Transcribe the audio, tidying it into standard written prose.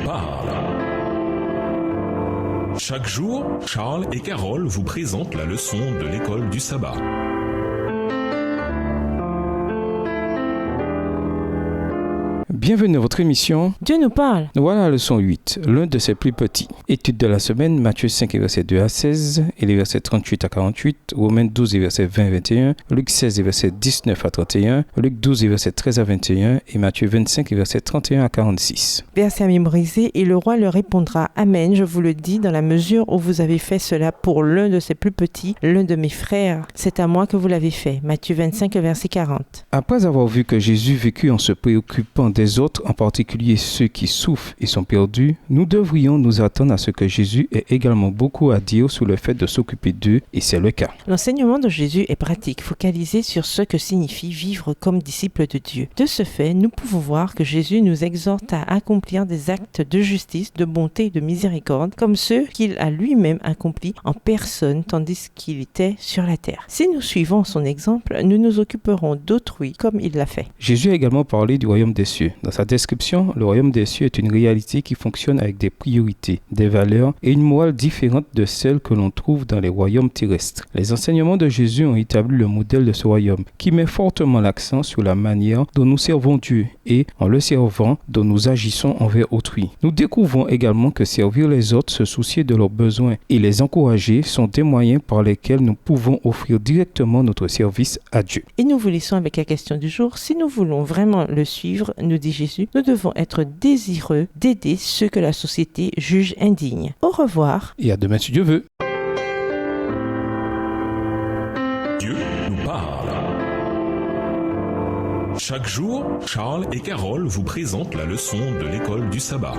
parle. Chaque jour, Charles et Carole vous présentent la leçon de l'école du sabbat. Bienvenue à votre émission Dieu nous parle. Voilà la leçon 8, l'un de ses plus petits. Étude de la semaine, Matthieu 5, versets 2 à 16, et les versets 38 à 48, Romains 12, versets 20 à 21, Luc 16, versets 19 à 31, Luc 12, versets 13 à 21, et Matthieu 25, versets 31 à 46. Verset à mémoriser, et le roi leur répondra, Amen, je vous le dis, dans la mesure où vous avez fait cela pour l'un de ses plus petits, l'un de mes frères, c'est à moi que vous l'avez fait. Matthieu 25, verset 40. Après avoir vu que Jésus vécut en se préoccupant des autres, en particulier ceux qui souffrent et sont perdus, nous devrions nous attendre à ce que Jésus ait également beaucoup à dire sur le fait de s'occuper d'eux, et c'est le cas. L'enseignement de Jésus est pratique, focalisé sur ce que signifie vivre comme disciple de Dieu. De ce fait, nous pouvons voir que Jésus nous exhorte à accomplir des actes de justice, de bonté et de miséricorde, comme ceux qu'il a lui-même accomplis en personne tandis qu'il était sur la terre. Si nous suivons son exemple, nous nous occuperons d'autrui comme il l'a fait. Jésus a également parlé du royaume des cieux. Dans sa description, le royaume des cieux est une réalité qui fonctionne avec des priorités, des valeurs et une morale différente de celles que l'on trouve dans les royaumes terrestres. Les enseignements de Jésus ont établi le modèle de ce royaume, qui met fortement l'accent sur la manière dont nous servons Dieu et, en le servant, dont nous agissons envers autrui. Nous découvrons également que servir les autres, se soucier de leurs besoins et les encourager sont des moyens par lesquels nous pouvons offrir directement notre service à Dieu. Et nous vous laissons avec la question du jour. Si nous voulons vraiment le suivre, nous dit Jésus, nous devons être désireux d'aider ceux que la société juge indignes. Au revoir. Et à demain si Dieu veut. Dieu nous parle. Chaque jour, Charles et Carole vous présentent la leçon de l'école du sabbat.